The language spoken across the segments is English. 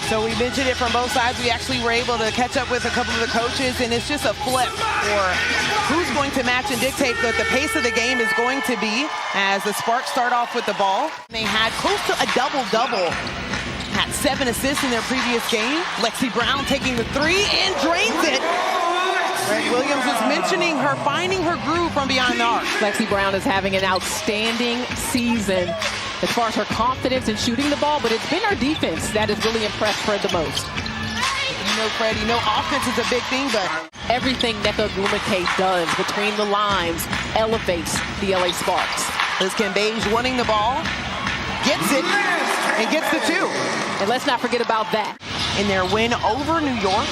So we mentioned it from both sides. We actually were able to catch up with a couple of the coaches, and it's just a flip for who's going to match and dictate what the pace of the game is going to be as the Sparks start off with the ball. They had close to a double-double. Had 7 assists in their previous game. Lexi Brown taking the 3 and drains it. Greg Williams was mentioning her finding her groove from beyond the arc. Lexi Brown is having an outstanding season as far as her confidence in shooting the ball, but it's been her defense that has really impressed Fred the most. You know, Fred, you know offense is a big thing, but everything Nneka Ogwumike does between the lines elevates the LA Sparks. Liz Cambage wanting the ball, gets it, and gets the 2. And let's not forget about that. In their win over New York,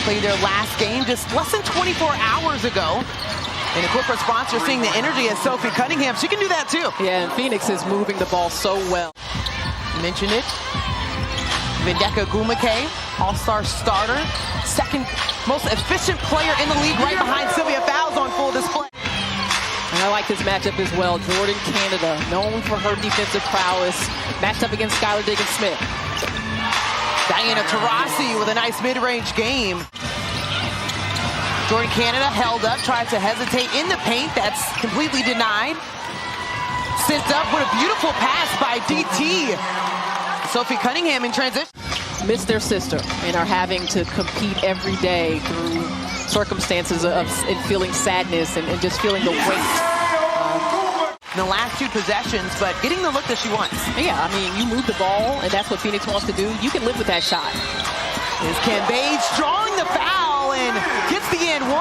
played their last game just less than 24 hours ago. And a quick response, you're seeing the energy as Sophie Cunningham. She can do that too. Yeah, and Phoenix is moving the ball so well. Mention it. Nneka Ogwumike, all-star starter. Second most efficient player in the league right behind Sylvia Fowles on full display. And I like this matchup as well. Jordan Canada, known for her defensive prowess, matched up against Skylar Diggins-Smith. Diana Taurasi with a nice mid-range game. Jordan Canada held up, tried to hesitate in the paint. That's completely denied. Sent up with a beautiful pass by DT. Sophie Cunningham in transition. Miss their sister and are having to compete every day through circumstances of feeling sadness and just feeling the weight. In the last 2 possessions, but getting the look that she wants. Yeah, I mean, you move the ball, and that's what Phoenix wants to do. You can live with that shot. Is Cambage drawing the foul and gets the and 1.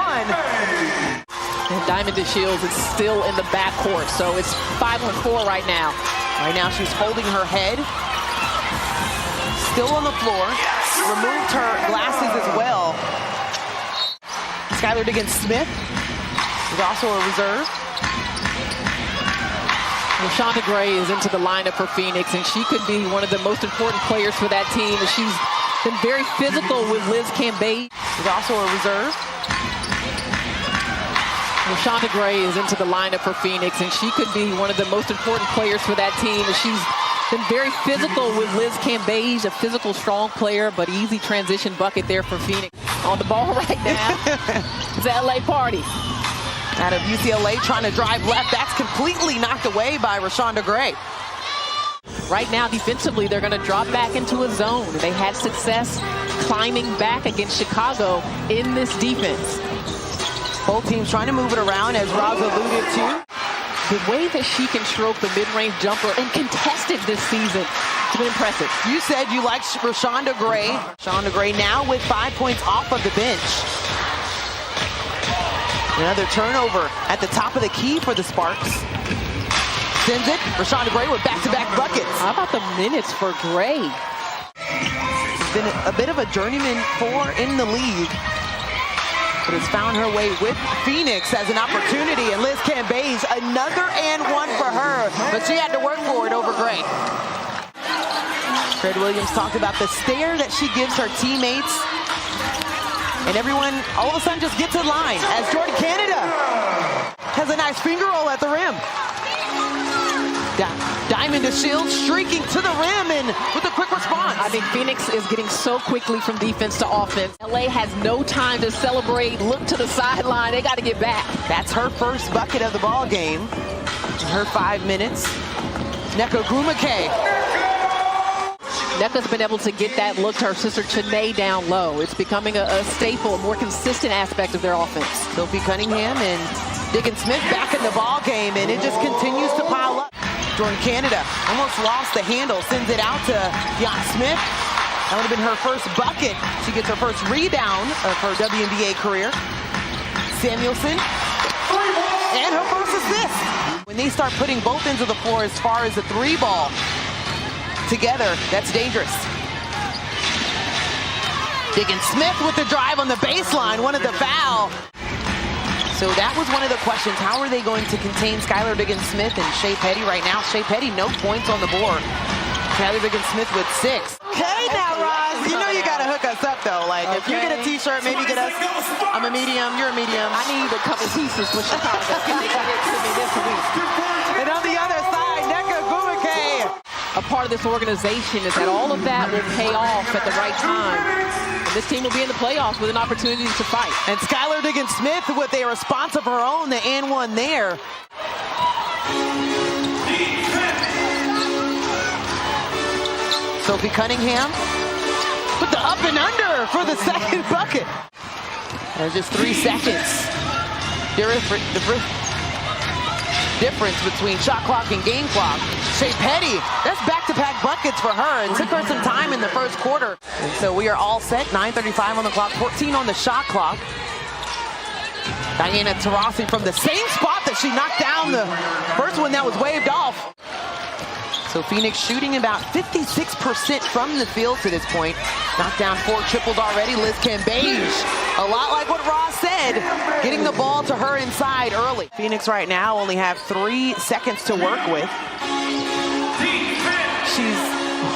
And Diamond DeShields is still in the backcourt, so it's 5-on-4 right now. Right now she's holding her head. Still on the floor. Removed her glasses as well. Skylar Diggins-Smith is also a reserve. Rashonda Gray is into the lineup for Phoenix, and she could be one of the most important players for that team. And she's been very physical with Liz Cambage. She's also a reserve. Rashonda Gray is into the lineup for Phoenix, and she could be one of the most important players for that team. And she's been very physical with Liz Cambage, a physical, strong player, but easy transition bucket there for Phoenix. On the ball right now, it's the LA Party. Out of UCLA trying to drive left. That's completely knocked away by Rashonda Gray. Right now, defensively, they're going to drop back into a zone. They had success climbing back against Chicago in this defense. Both teams trying to move it around, as Roz alluded to. The way that she can stroke the mid-range jumper and contest it this season, it's been impressive. You said you liked Rashonda Gray. Rashonda Gray now with 5 points off of the bench. Another turnover at the top of the key for the Sparks. Sends it. Rashonda Gray with back-to-back buckets. How about the minutes for Gray? She's been a bit of a journeyman in the league, but has found her way with Phoenix as an opportunity. And Liz Cambage, another and 1 for her, but she had to work for it over Gray. Fred Williams talked about the stare that she gives her teammates. And everyone all of a sudden just gets in line as Jordan Canada has a nice finger roll at the rim. Diamond DeShields streaking to the rim and with a quick response. I think Phoenix is getting so quickly from defense to offense. LA has no time to celebrate, look to the sideline. They got to get back. That's her first bucket of the ball game in her 5 minutes. Nneka Ogwumike. Nneka's been able to get that look to her sister Chanae down low. It's becoming a staple, a more consistent aspect of their offense. Sophie Cunningham and Diggins-Smith back in the ball game, and it just continues to pile up. Jordan Canada almost lost the handle, sends it out to Deon Smith. That would have been her first bucket. She gets her first rebound of her WNBA career. Samuelson, and her first assist. When they start putting both ends of the floor as far as the 3 ball together, that's dangerous. Diggins-Smith with the drive on the baseline, wanted the foul. So that was one of the questions. How are they going to contain Skylar Diggins-Smith and Shea Petty right now? Shea Petty, no points on the board. Skylar Diggins-Smith with 6. Okay, now, Roz, you know you got to hook us up, though. Like, if you get a T-shirt, maybe get us. I'm a medium, you're a medium. I need a couple pieces for Chicago. Can they get it to me this week? And on the other side, Nneka Ogwumike a part of this organization is that all of that will pay off at the right time. And this team will be in the playoffs with an opportunity to fight. And Skylar Diggins-Smith with a response of her own, the and one there. Sophie Cunningham with the up and under for the second bucket. There's just 3 seconds. Difference between shot clock and game clock. Shea Petty, that's back-to-back buckets for her. It took her some time in the first quarter. And so we are all set. 9:35 on the clock, 14 on the shot clock. Diana Taurasi from the same spot that she knocked down the first one that was waved off. So Phoenix shooting about 56% from the field to this point. Knocked down 4 triples already. Liz Cambage, a lot like what Ross said, getting the ball to her inside early. Phoenix right now only have 3 seconds to work with. She's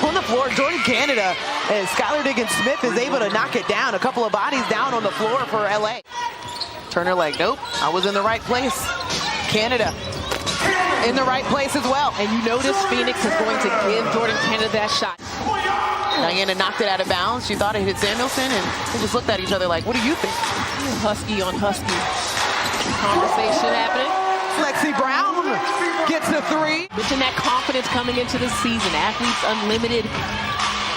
on the floor. Jordan Canada, as Skylar Diggins-Smith is able to knock it down. A couple of bodies down on the floor for LA. Turner like, nope, I was in the right place. Canada in the right place as well. And you notice Phoenix is going to give Jordan Canada that shot. Diana knocked it out of bounds. She thought it hit Samuelson, and they just looked at each other like, what do you think? Husky on Husky conversation happening. Lexi Brown gets the 3. Mention that confidence coming into the season. Athletes Unlimited,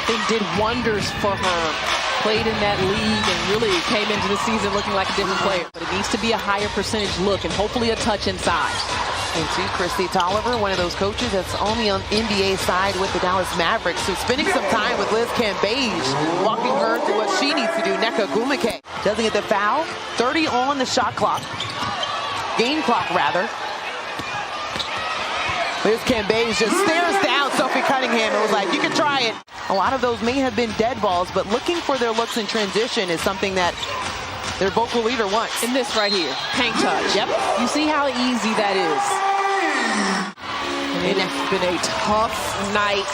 they did wonders for her. Played in that league and really came into the season looking like a different player. But it needs to be a higher percentage look and hopefully a touch inside. And see, Christy Tolliver, one of those coaches that's on the NBA side with the Dallas Mavericks. So spending some time with Liz Cambage, walking her through what she needs to do. Nneka Ogwumike doesn't get the foul. 30 on the shot clock. Game clock, rather. Liz Cambage just stares down Sophie Cunningham and was like, you can try it. A lot of those may have been dead balls, but looking for their looks in transition is something that their vocal leader wants. And this right here, paint touch. Yep. You see how easy that is. And it has been a tough night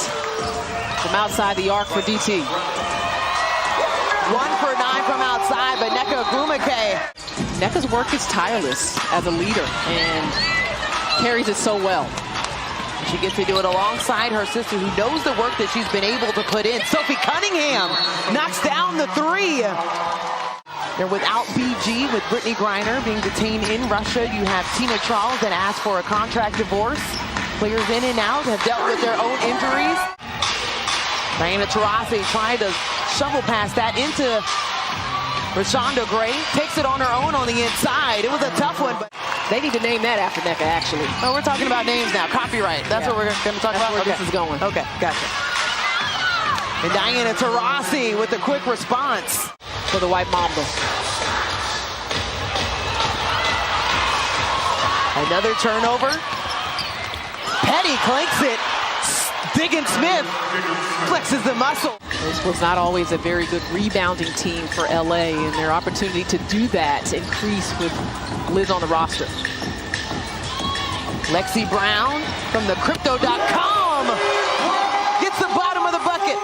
from outside the arc for DT. 1 for 9 from outside, but Nneka Ogwumike. Nneka's work is tireless as a leader and carries it so well. She gets to do it alongside her sister who knows the work that she's been able to put in. Sophie Cunningham knocks down the 3. They're without BG with Brittany Griner being detained in Russia. You have Tina Charles that asked for a contract divorce. Players in and out have dealt with their own injuries. Diana Taurasi tried to shovel past that into Rashonda Gray. Takes it on her own on the inside. It was a tough one, but they need to name that after Nneka, actually. Oh, we're talking about names now. Copyright. That's what we're going to talk about? Where this is going. Okay, gotcha. And Diana Taurasi with a quick response. For the White Mamba. Another turnover. Petty clanks it. Diggins-Smith flexes the muscle. This was not always a very good rebounding team for LA, and their opportunity to do that increased with Liz on the roster. Lexi Brown from the Crypto.com gets the bottom of the bucket.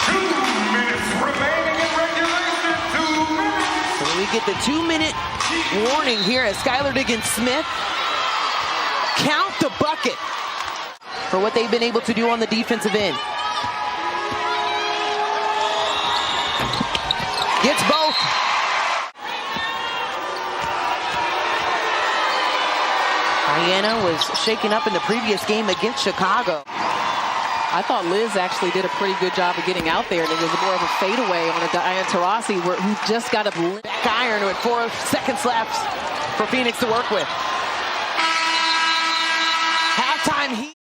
2 minutes remaining in regulation. 2 minutes. So we get the 2-minute warning here as Skylar Diggins-Smith count the bucket for what they've been able to do on the defensive end. Gets both. Diana was shaken up in the previous game against Chicago. I thought Liz actually did a pretty good job of getting out there, and it was more of a fadeaway on a Diana Taurasi who just got a back iron with 4 seconds left for Phoenix to work with. Halftime heat.